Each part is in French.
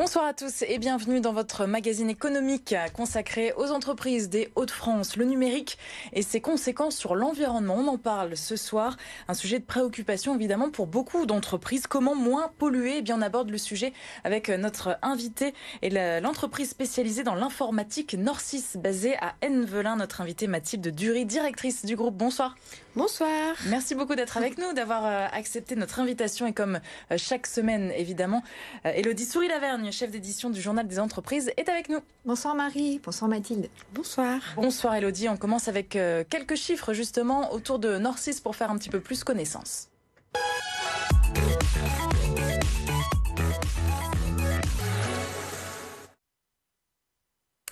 Bonsoir à tous et bienvenue dans votre magazine économique consacré aux entreprises des Hauts-de-France, le numérique et ses conséquences sur l'environnement. On en parle ce soir, un sujet de préoccupation évidemment pour beaucoup d'entreprises. Comment moins polluer? Eh bien, on aborde le sujet avec notre invité et l'entreprise spécialisée dans l'informatique Norsys, basée à Ennevelin. Notre invitée Mathilde Dury, directrice du groupe. Bonsoir. Bonsoir. Merci beaucoup d'être avec nous, d'avoir accepté notre invitation et comme chaque semaine évidemment, Élodie Souris-Lavergne, chef d'édition du Journal des entreprises, est avec nous. Bonsoir Marie, bonsoir Mathilde. Bonsoir. Bonsoir Élodie, on commence avec quelques chiffres justement autour de Norsys pour faire un petit peu plus connaissance.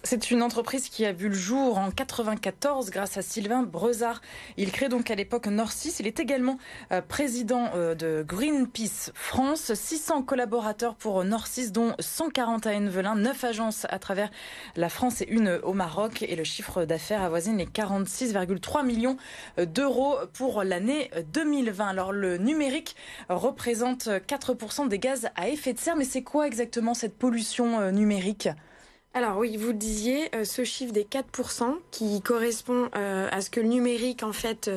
C'est une entreprise qui a vu le jour en 1994 grâce à Sylvain Brezard. Il crée donc à l'époque Norsys. Il est également président de Greenpeace France. 600 collaborateurs pour Norsys, dont 140 à Ennevelin, 9 agences à travers la France et une au Maroc. Et le chiffre d'affaires avoisine les 46,3 millions d'euros pour l'année 2020. Alors le numérique représente 4% des gaz à effet de serre. Mais c'est quoi exactement cette pollution numérique ? Alors oui, vous le disiez, ce chiffre des 4% qui correspond à ce que le numérique en fait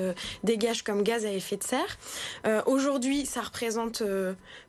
dégage comme gaz à effet de serre. Aujourd'hui, ça représente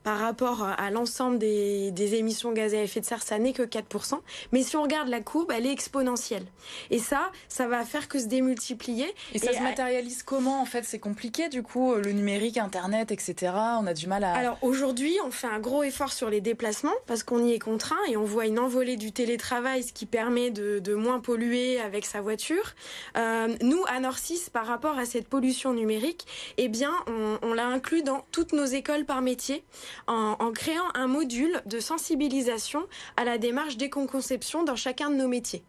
par rapport à l'ensemble des émissions de gaz à effet de serre, ça n'est que 4%. Mais si on regarde la courbe, elle est exponentielle. Et ça va faire que se démultiplier. Et ça se matérialise comment en fait? C'est compliqué du coup, le numérique, Internet, etc. On a du mal à... Alors aujourd'hui, on fait un gros effort sur les déplacements parce qu'on y est contraint et on voit une envolée du télétravail, ce qui permet de moins polluer avec sa voiture. Nous, à Norsys, par rapport à cette pollution numérique, eh bien, on l'a inclus dans toutes nos écoles par métier en créant un module de sensibilisation à la démarche d'éco-conception dans chacun de nos métiers.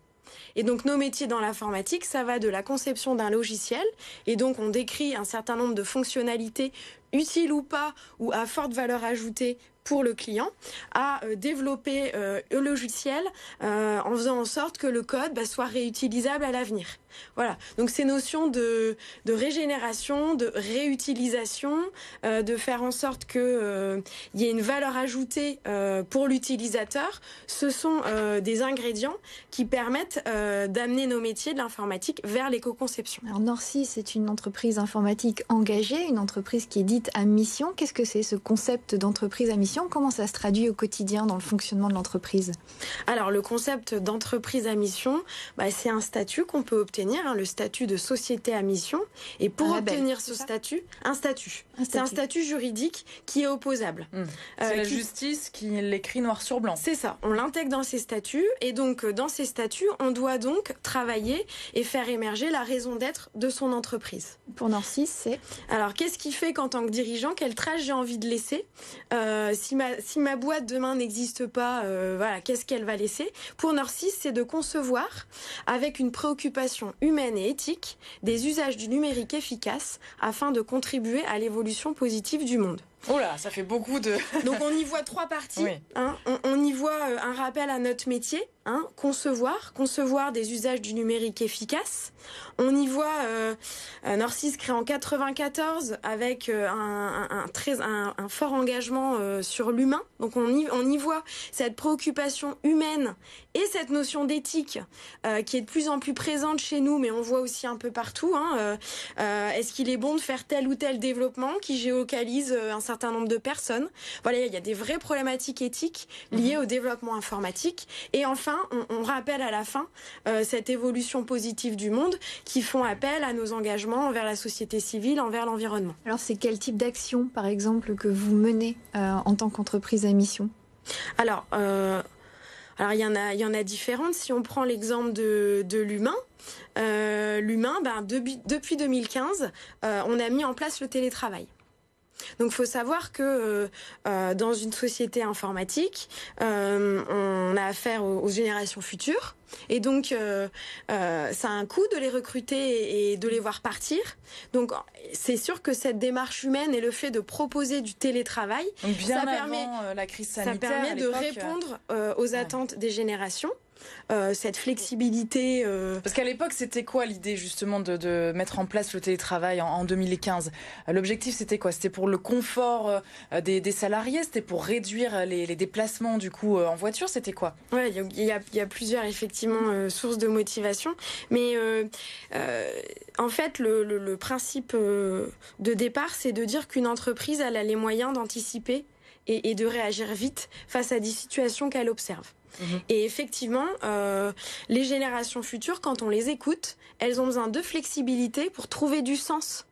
Et donc nos métiers dans l'informatique, ça va de la conception d'un logiciel, et donc on décrit un certain nombre de fonctionnalités utiles ou pas, ou à forte valeur ajoutée pour le client, à développer le logiciel en faisant en sorte que le code soit réutilisable à l'avenir. Voilà, donc ces notions de régénération, de réutilisation, de faire en sorte qu'il y ait une valeur ajoutée pour l'utilisateur, ce sont des ingrédients qui permettent d'amener nos métiers de l'informatique vers l'éco-conception. Alors Norsys, c'est une entreprise informatique engagée, une entreprise qui est dite à mission. Qu'est-ce que c'est ce concept d'entreprise à mission? Comment ça se traduit au quotidien dans le fonctionnement de l'entreprise? Alors le concept d'entreprise à mission, c'est un statut qu'on peut obtenir, le statut de société à mission. Et pour obtenir ce statut, c'est un statut juridique qui est opposable. C'est la justice qui l'écrit noir sur blanc. C'est ça, on l'intègre dans ces statuts et donc dans ces statuts, on doit donc travailler et faire émerger la raison d'être de son entreprise. Pour Norsys, c'est... Alors qu'est-ce qui fait qu'en tant que dirigeant, quelle trace j'ai envie de laisser? Si ma boîte demain n'existe pas, qu'est-ce qu'elle va laisser? Pour Norsys, c'est de concevoir avec une préoccupation humaine et éthique des usages du numérique efficaces afin de contribuer à l'évolution positive du monde. Oh là, ça fait beaucoup de... Donc on y voit trois parties. Oui. On y voit un rappel à notre métier, concevoir des usages du numérique efficaces. On y voit Norsys créé en 94 avec un fort engagement sur l'humain. Donc on y voit cette préoccupation humaine et cette notion d'éthique qui est de plus en plus présente chez nous, mais on voit aussi un peu partout. Est-ce qu'il est bon de faire tel ou tel développement qui géolocalise un certain nombre de personnes? Voilà, il y a des vraies problématiques éthiques liées au développement informatique. Et enfin, on rappelle à la fin cette évolution positive du monde qui font appel à nos engagements envers la société civile, envers l'environnement. Alors c'est quel type d'action, par exemple, que vous menez en tant qu'entreprise à mission? Alors il y en a différentes. Si on prend l'exemple de l'humain, depuis 2015, on a mis en place le télétravail. Donc il faut savoir que dans une société informatique, on a affaire aux générations futures. Et donc, ça a un coût de les recruter et de les voir partir. Donc, c'est sûr que cette démarche humaine et le fait de proposer du télétravail, donc bien avant la crise sanitaire, ça permet de répondre aux attentes des générations. cette flexibilité. Parce qu'à l'époque, c'était quoi l'idée justement de mettre en place le télétravail en 2015 ? L'objectif, c'était quoi ? C'était pour le confort des salariés ? C'était pour réduire les déplacements du coup en voiture ? C'était quoi ? Ouais, il y a plusieurs effectivement sources de motivation, mais en fait, le principe de départ, c'est de dire qu'une entreprise elle a les moyens d'anticiper et de réagir vite face à des situations qu'elle observe. Et effectivement, les générations futures, quand on les écoute, elles ont besoin de flexibilité pour trouver du sens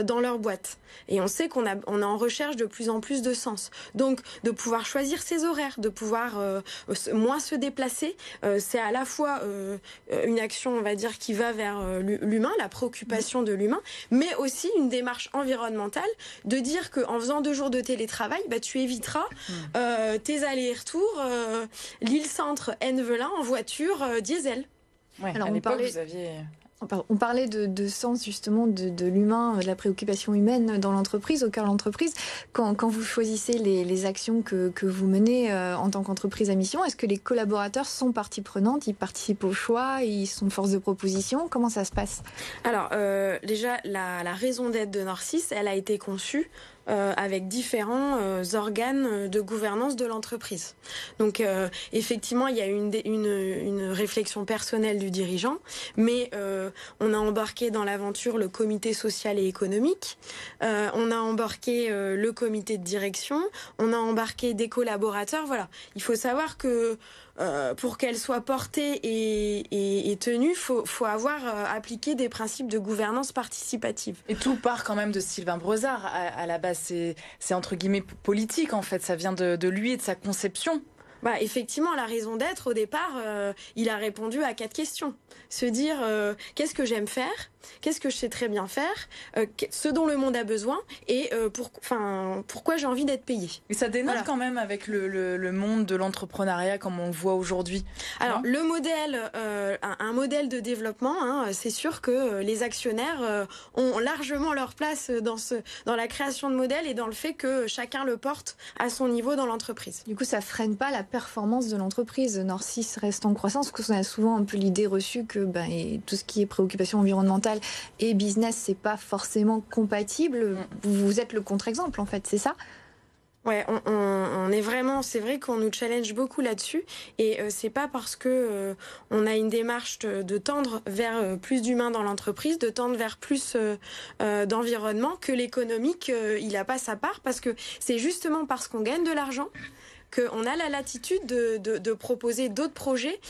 dans leur boîte. Et on sait qu'on est en recherche de plus en plus de sens. Donc, de pouvoir choisir ses horaires, de pouvoir moins se déplacer, c'est à la fois une action, on va dire, qui va vers l'humain, la préoccupation de l'humain, mais aussi une démarche environnementale de dire qu'en faisant 2 jours de télétravail, tu éviteras tes allers-retours Lille-Centre, Envelin en voiture diesel. Ouais, alors, à l'époque, vous aviez... On parlait de sens justement de l'humain, de la préoccupation humaine dans l'entreprise, au cœur de l'entreprise. Quand vous choisissez les actions que vous menez en tant qu'entreprise à mission, est-ce que les collaborateurs sont partie prenante, ils participent au choix, ils sont force de proposition ? Comment ça se passe ? Alors déjà, la raison d'être de Nord6, elle a été conçue avec différents organes de gouvernance de l'entreprise. Donc effectivement, il y a une réflexion personnelle du dirigeant, mais on a embarqué dans l'aventure le comité social et économique, on a embarqué le comité de direction, on a embarqué des collaborateurs. Voilà, il faut savoir que pour qu'elle soit portée et tenue, faut avoir appliqué des principes de gouvernance participative. Et tout part quand même de Sylvain Brezard. À la base, c'est entre guillemets politique en fait. Ça vient de lui et de sa conception. Effectivement, la raison d'être, au départ, il a répondu à 4 questions. Se dire, qu'est-ce que j'aime faire ? Qu'est-ce que je sais très bien faire ? Ce dont le monde a besoin et pourquoi j'ai envie d'être payé. Et ça dénote quand même avec le monde de l'entrepreneuriat comme on le voit aujourd'hui. Alors, le modèle, un modèle de développement, c'est sûr que les actionnaires ont largement leur place dans la création de modèles et dans le fait que chacun le porte à son niveau dans l'entreprise. Du coup, ça freine pas la performance de l'entreprise. Nord6 reste en croissance, parce qu'on a souvent un peu l'idée reçue que tout ce qui est préoccupation environnementale et business, c'est pas forcément compatible. Vous êtes le contre-exemple, en fait, c'est ça ? Ouais, on est vraiment, c'est vrai qu'on nous challenge beaucoup là-dessus, et c'est pas parce que on a une démarche de tendre vers plus d'humains dans l'entreprise, de tendre vers plus d'environnement, que l'économique il a pas sa part, parce que c'est justement parce qu'on gagne de l'argent qu'on a la latitude de proposer d'autres projets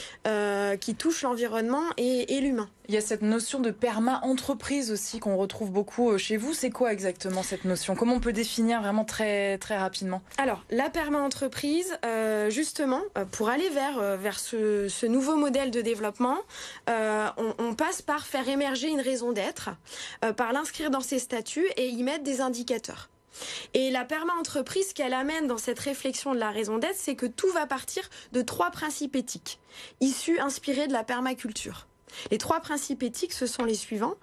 qui touchent l'environnement et l'humain. Il y a cette notion de perma-entreprise aussi qu'on retrouve beaucoup chez vous. C'est quoi exactement cette notion ? Comment on peut définir vraiment très, très rapidement ? Alors, la perma-entreprise, justement, pour aller vers ce nouveau modèle de développement, on passe par faire émerger une raison d'être, par l'inscrire dans ses statuts et y mettre des indicateurs. Et la perma-entreprise, ce qu'elle amène dans cette réflexion de la raison d'être, c'est que tout va partir de 3 principes éthiques, inspirés de la permaculture. Les 3 principes éthiques, ce sont les suivants.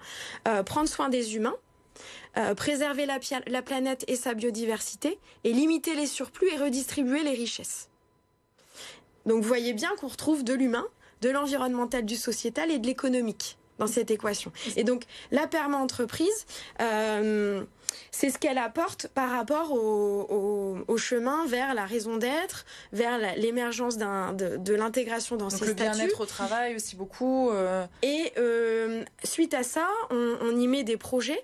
Prendre soin des humains, préserver la planète et sa biodiversité, et limiter les surplus et redistribuer les richesses. Donc vous voyez bien qu'on retrouve de l'humain, de l'environnemental, du sociétal et de l'économique dans cette équation. Et donc la perma-entreprise, c'est ce qu'elle apporte par rapport au chemin vers la raison d'être, vers l'émergence de l'intégration dans ses statuts. Le bien-être au travail aussi beaucoup. Et suite à ça, on y met des projets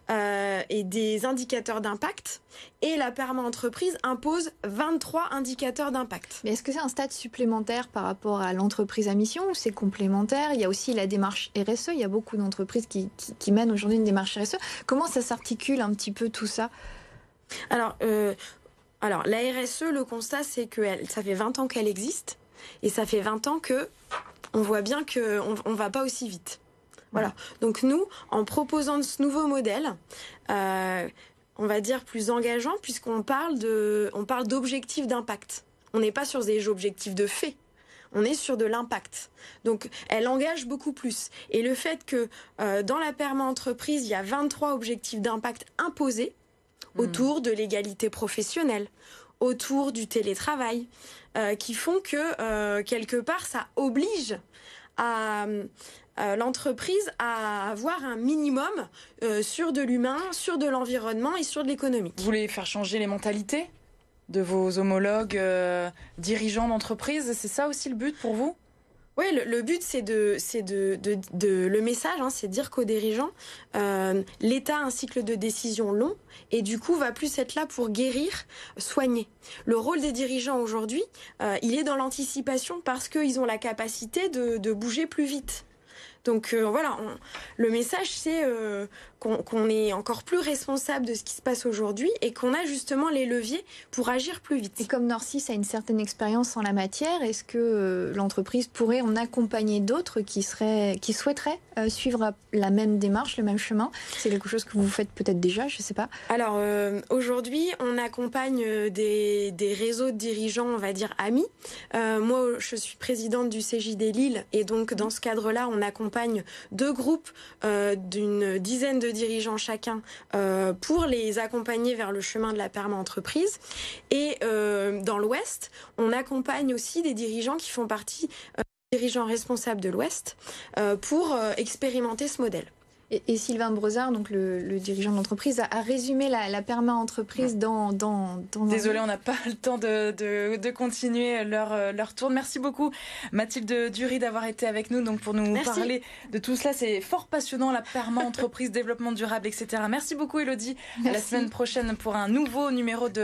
et des indicateurs d'impact. Et la perma-entreprise impose 23 indicateurs d'impact. Mais est-ce que c'est un stade supplémentaire par rapport à l'entreprise à mission ou c'est complémentaire ? Il y a aussi la démarche RSE. Il y a beaucoup d'entreprises qui mènent aujourd'hui une démarche RSE. Comment ça s'articule un petit peu tout ça ? Alors, la RSE, le constat, c'est que ça fait 20 ans qu'elle existe. Et ça fait 20 ans qu'on voit bien qu'on ne va pas aussi vite. Voilà. Donc nous, en proposant ce nouveau modèle, on va dire plus engageant, puisqu'on parle d'objectifs d'impact. On n'est pas sur des objectifs de fait. On est sur de l'impact. Donc, elle engage beaucoup plus. Et le fait que dans la perma-entreprise, il y a 23 objectifs d'impact imposés autour de l'égalité professionnelle, autour du télétravail, qui font que, quelque part, ça oblige à l'entreprise à avoir un minimum sur de l'humain, sur de l'environnement et sur de l'économie. Vous voulez faire changer les mentalités de vos homologues dirigeants d'entreprise? C'est ça aussi le but pour vous? Oui, le but, c'est le message, c'est de dire qu'aux dirigeants, l'État a un cycle de décision long et du coup va plus être là pour guérir, soigner. Le rôle des dirigeants aujourd'hui, il est dans l'anticipation parce qu'ils ont la capacité de bouger plus vite. Donc voilà, le message c'est qu'on est encore plus responsable de ce qui se passe aujourd'hui et qu'on a justement les leviers pour agir plus vite. Et comme Nord6 a une certaine expérience en la matière, est-ce que l'entreprise pourrait en accompagner d'autres qui souhaiteraient suivre la même démarche, le même chemin? C'est quelque chose que vous faites peut-être déjà, je ne sais pas. Alors aujourd'hui, on accompagne des réseaux de dirigeants, on va dire amis. Moi, je suis présidente du CJD Lille et donc dans ce cadre-là, on accompagne 2 groupes d'une dizaine de dirigeants chacun pour les accompagner vers le chemin de la perma-entreprise. Et dans l'Ouest, on accompagne aussi des dirigeants qui font partie des dirigeants responsables de l'Ouest pour expérimenter ce modèle. Et Sylvain Brezard, donc le dirigeant de l'entreprise, a résumé la perma-entreprise dans Désolée, on n'a pas le temps de continuer leur tour. Merci beaucoup Mathilde Dury d'avoir été avec nous pour nous parler de tout cela. C'est fort passionnant, la perma-entreprise, développement durable, etc. Merci beaucoup Elodie. À la semaine prochaine pour un nouveau numéro du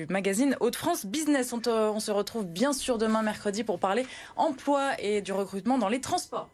magazine Hauts-de-France Business. On se retrouve bien sûr demain mercredi pour parler emploi et du recrutement dans les transports.